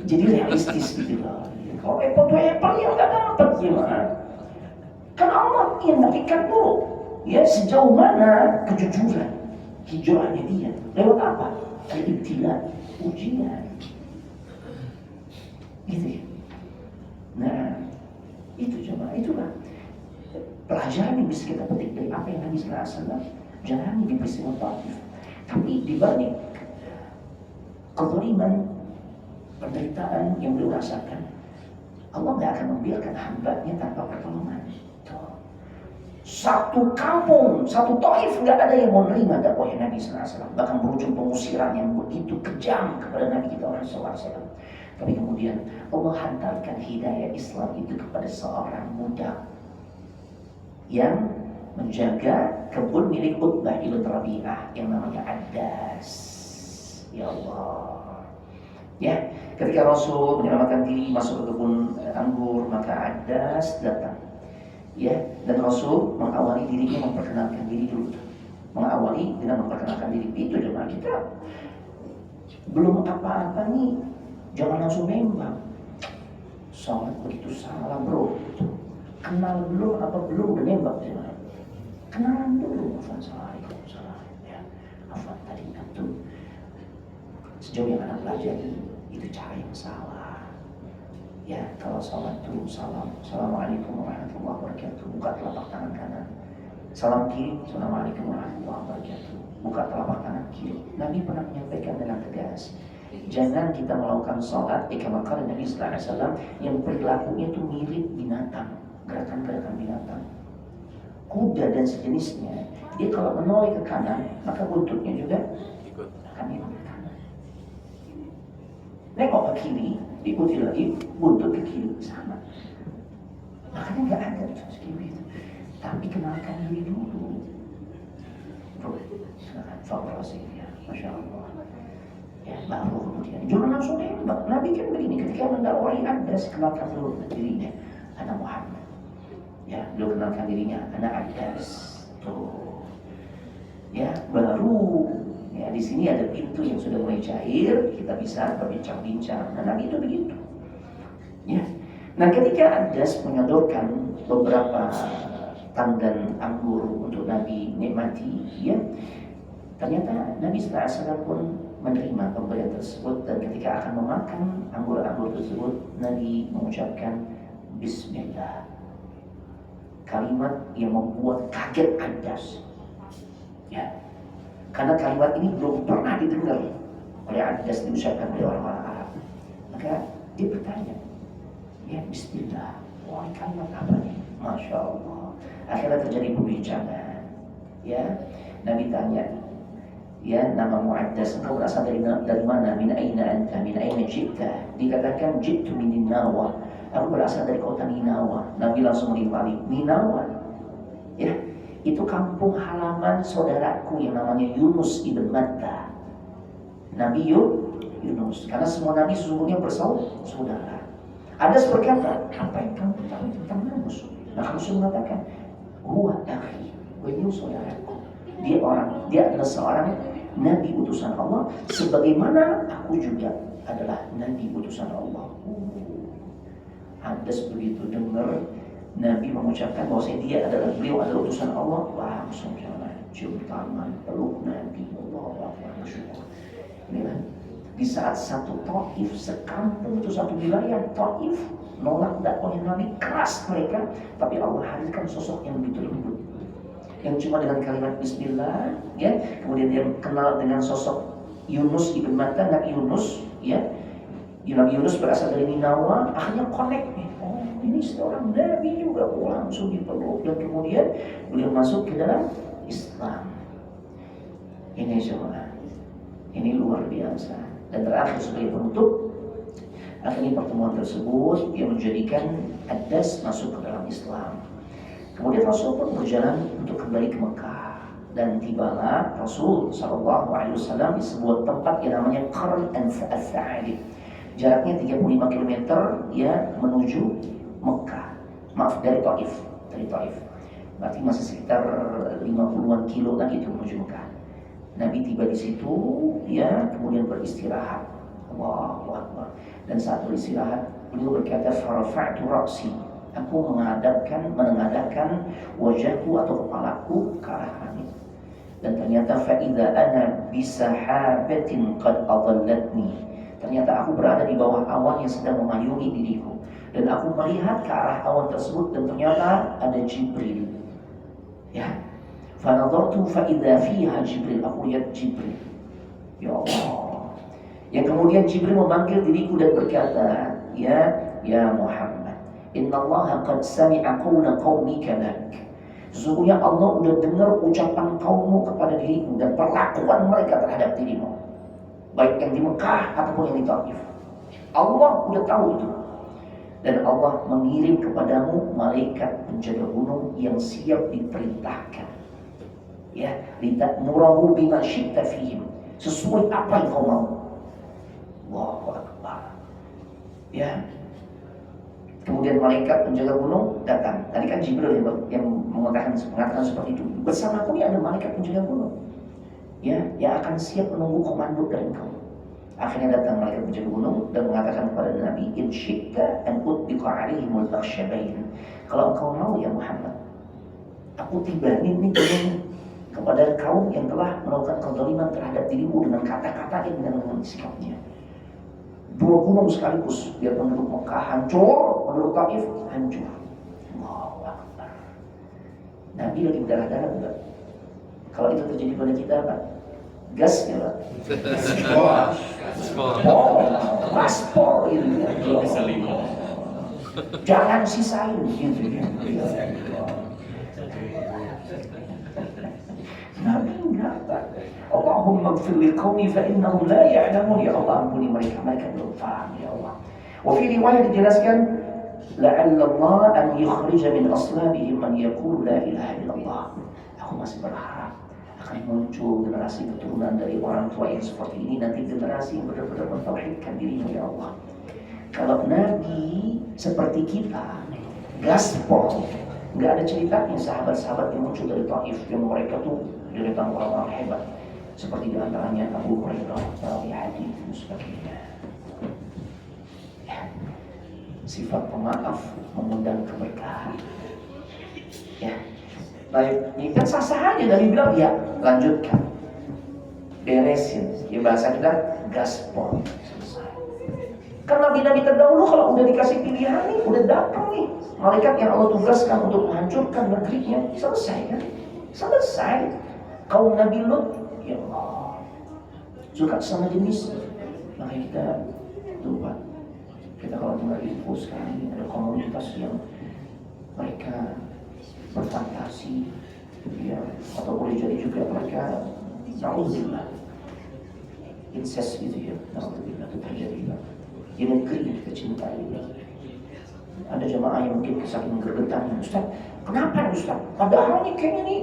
Jadi realistis gitu loh. Kalau apple to apple ya nggak dapat gimana? Kan Allah yang berikan dulu. Ya sejauh mana kejujuran hijrahnya dia. Lewat apa? Al-ibtila, ujian. Gitu ya. Nah, itu coba, itulah pelajaran yang bisa kita petik dari apa yang Nabi SAW jalani di peristiwa Taif. Tapi dibanding kezaliman, penderitaan yang beliau rasakan, Allah gak akan membiarkan hambanya tanpa pertolongan. Satu kampung, satu Taif gak ada yang mau menerima dakwah Nabi SAW. Bahkan berujung pengusiran yang begitu kejam kepada Nabi kita SAW. Tapi kemudian Allah hantarkan hidayah Islam itu kepada seorang budak yang menjaga kebun milik Utbah ibn Rabi'ah yang namanya Addas. Ya Allah. Ya, ketika Rasul menyelamatkan diri masuk ke kebun anggur, maka Addas datang. Ya, dan Rasul mengawali dirinya memperkenalkan diri dulu. Mengawali dengan memperkenalkan diri. Itu jemaah kita. Belum apa-apa nih, jangan langsung nembak. Sholat begitu salah bro. Kenal belum apa belum udah nembak jemaah. Kenalan dulu. Assalamualaikum. Ya, afwan tadi itu sejauh yang anak pelajari itu cara yang salah. Ya, kalau sholat dulu salam, assalamualaikum warahmatullahi wabarakatuh. Buka telapak tangan kanan. Salam kiri, assalamualaikum warahmatullahi wabarakatuh. Buka telapak tangan kiri. Nabi pernah menyampaikan dengan tegas, jangan kita melakukan sholat kama qala Nabi sallallahu alaihi wasallam yang perilakunya itu mirip binatang, gerakan-gerakan binatang. Kuda dan sejenisnya, dia kalau menoleh ke kanan, maka buntutnya juga akan ikut ke kanan. Nengok ke kiri, ikuti lagi, buntut ke kiri, sama. Makanya nggak ada seperti itu. Tapi kenalkan diri dulu. Silakan, fakulasi ya, masya Allah. kemudian jangan langsung nembak. Nabi kan begini, ketika mendakwai Adas, kenalkan dulu dirinya, anak Muhammad. Ya, beliau kenalkan dirinya, anak Adas. Tuh, ya baru. Ya, di sini ada pintu yang sudah mulai cair, kita bisa berbincang-bincang. Nah, Nabi itu begitu. Ya. Nah, ketika Adas menyodorkan beberapa tandan anggur untuk Nabi nikmati, ya, ternyata Nabi SAW pun menerima pemberian tersebut, dan ketika akan memakan anggur-anggur tersebut, Nabi mengucapkan Bismillah. Kalimat yang membuat kaget Adas. Ya. Karena kalimat ini belum pernah didengar oleh Adas diucapkan oleh orang-orang Arab. Maka dia bertanya, ya Bismillah, wah kalimat apa nih? Masya Allah. Akhirnya terjadi pembicaraan. Ya, Nabi tanya, ya namamu Adas, engkau berasal dari mana? Min aina anta? Min aina ji'ta? Dikatakan ji'tu min Ninawa. Aku berasal dari kota Ninawa. Nabi langsung menimpali, Ninawa. Ya, itu kampung halaman saudaraku yang namanya Yunus ibn Matta. Nabi Yunus. Karena semua nabi sesungguhnya bersaudara. Adas berkata, apa yang kamu tahu tentang Yunus? Maka Rasul mengatakan, huwa akhi, beliau saudaraku. Dia adalah seorang nabi utusan Allah, sebagaimana aku juga adalah nabi utusan Allah. Adas begitu dengar Nabi mengucapkan bahwa beliau adalah utusan Allah, langsung jalan, cium tangan, peluk Nabi. Allah bersyukur. Inilah di saat satu Taif, sekampung itu satu wilayah Taif nolak dakwahnya Nabi, keras mereka, tapi Allah hadirkan sosok yang begitu lembut, yang cuma dengan kalimat Bismillah, ya. Kemudian dia kenal dengan sosok Yunus ibn Matta, Nabi Yunus, ya. Nabi Yunus berasal dari Ninawa, akhirnya connect nih. Oh, ini seorang Nabi juga, langsung dipeluk, dan kemudian beliau masuk ke dalam Islam. Ini jemaah, ini luar biasa. Dan terakhir sebagai penutup, akhirnya pertemuan tersebut dia menjadikan Adas masuk ke dalam Islam. Kemudian Rasul pun berjalan untuk kembali ke Mekah, dan tibalah Rasul SAW di sebuah tempat yang namanya Qarn al-Tha'alib. Jaraknya 35 km ya menuju Mekah. Maaf, dari Taif. Berarti masih sekitar 50-an kilo lagi itu menuju Mekah. Nabi tiba di situ, ya, kemudian beristirahat. Allahu Akbar. Dan saat beristirahat, beliau berkata, "Farafa'tu ra'si." Aku menengadahkan wajahku atau kepalaku ke arah langit. Dan ternyata fa'idha ana bisahabatin qad adallatni. Ternyata aku berada di bawah awan yang sedang memayungi diriku. Dan aku melihat ke arah awan tersebut, dan ternyata ada Jibril. Ya. Fanadhartu fa'idha fiha Jibril. Aku lihat Jibril. Ya Allah. Yang kemudian Jibril memanggil diriku dan berkata, Ya Muhammad, innallaha qad sami'a qawla qaumika lak. Sesungguhnya Allah sudah dengar ucapan kaummu kepada dirimu dan perlakuan mereka terhadap dirimu, baik yang di Mekah ataupun yang di Taif. Allah sudah tahu itu. Dan Allah mengirim kepadamu malaikat penjaga gunung yang siap diperintahkan. Ya, litakmurahu bima syi'ta fihim, sesuai apa yang kau mau. Allahu Akbar. Ya. Kemudian malaikat penjaga gunung datang. Tadi kan Jibril yang mengatakan seperti itu. Bersamaku ini ada malaikat penjaga gunung, ya, yang akan siap menunggu komando dari engkau. Akhirnya datang malaikat penjaga gunung dan mengatakan kepada Nabi, in syi'ta an utbiqa alaihimul akhsyabain. Kalau engkau mau ya Muhammad, aku tibanin nih gunung kepada kaum yang telah melakukan kezaliman terhadap dirimu dengan kata-kata dan dengan sikapnya. Dua gunung sekaligus, biar penduduk Mekah hancur, penduduk Taif hancur. Allahu Akbar. Nabi lagi berdarah-darah enggak? Kalau itu terjadi pada kita, Pak, gas ya, Pak. Paspor gitu ya. Jangan sisain gitu ya. Nabi enggak. Allahumma ighfir liqaumi fa innahum la ya'lamun. Ya Allah, ampuni mereka belum paham ya Allah. Wa fi riwayat dijelaskan, la'alla Allah an yukhrija min aslabihim man yaqulu la ilaha illallah. Aku masih berharap akan muncul generasi keturunan dari orang tua yang seperti ini, nanti generasi yang benar-benar mentauhidkan dirimu ya Allah. Kalau Nabi seperti kita, gaspol, nggak ada ceritanya sahabat-sahabat yang muncul dari Taif yang mereka tuh deretan orang-orang hebat, seperti diantaranya Abu Hurairah, Rawi hadis dan sebagainya. Ya, sifat pemaaf mengundang keberkahan. Ya, baik, ini kan sah-sah aja. Nabi bilang ya lanjutkan, beresin. Ya bahasa kita gaspol. Karena nabi-nabi terdahulu kalau udah dikasih pilihan nih, udah datang nih malaikat yang Allah tugaskan untuk menghancurkan negerinya, selesai kan? Selesai. Kaum Nabi Lut, ya Allah, suka sama jenis, makanya kita lupa. Kita kalau dengar info sekarang ini ada komunitas yang mereka berfantasi, ya, atau boleh jadi juga mereka naudzubillah incest gitu ya, naudzubillah itu terjadi di negeri yang kita cintai. Ada jemaah yang mungkin saking gergetannya, Ustaz, kenapa Ustaz? Padahal ini kayaknya nih,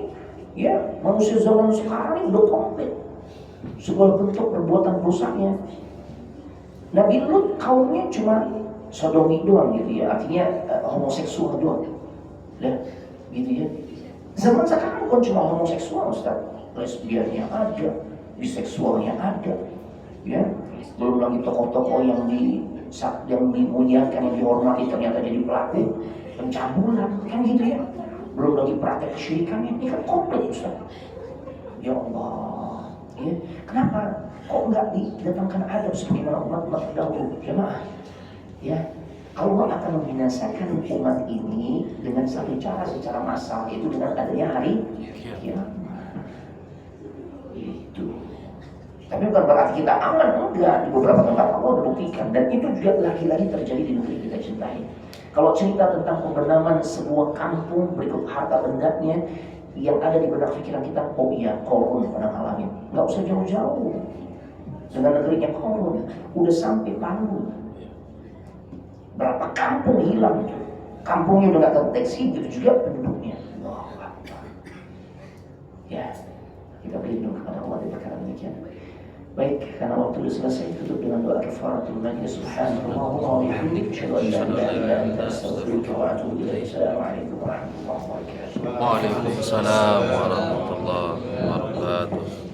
ya manusia zaman sekarang ini udah komplit segala bentuk perbuatan rusaknya. Nabi Lut kaumnya cuma sodomi doang gitu ya, artinya homoseksual doang, ya, gitu ya. Zaman sekarang bukan cuma homoseksual, Ustaz, lesbiannya ada, biseksualnya ada, ya. Belum lagi tokoh-tokoh yang dimuliakan, yang dihormati ternyata jadi pelaku pencabulan, kan gitu ya. Belum lagi praktek kesyirikannya, ini kan komplit Ustaz. Ya Allah, ya. Kenapa kok nggak didatangkan adab sebagaimana umat-umat terdahulu, jemaah? Ya, Allah akan membinasakan umat ini dengan satu cara secara massal, yaitu dengan adanya hari kiamat. Itu. Tapi bukan berarti kita aman, enggak. Di beberapa tempat Allah udah buktikan, dan itu juga lagi-lagi terjadi di negeri kita cintai. Kalau cerita tentang pembenaman sebuah kampung berikut harta bendanya yang ada di benak pikiran kita, oh iya, Qarun pernah ngalamin. Nggak usah jauh-jauh. Dengan negerinya Qarun, udah sampai Palu. Berapa kampung hilang itu. Kampungnya udah nggak terdeteksi, gitu juga penduduknya. Wah, ya, kita berlindung kepada Allah di perkara demikian. Baik, karena waktu sudah selesai, tutup dengan doa kafaratul majlis. Subhanallah wa bihamdihi, asyhadu an la ilaha illa anta, astaghfiruka wa atubu ilaik. Assalamualaikum warahmatullahi wabarakatuh. Waalaikumsalam warahmatullahi wabarakatuh.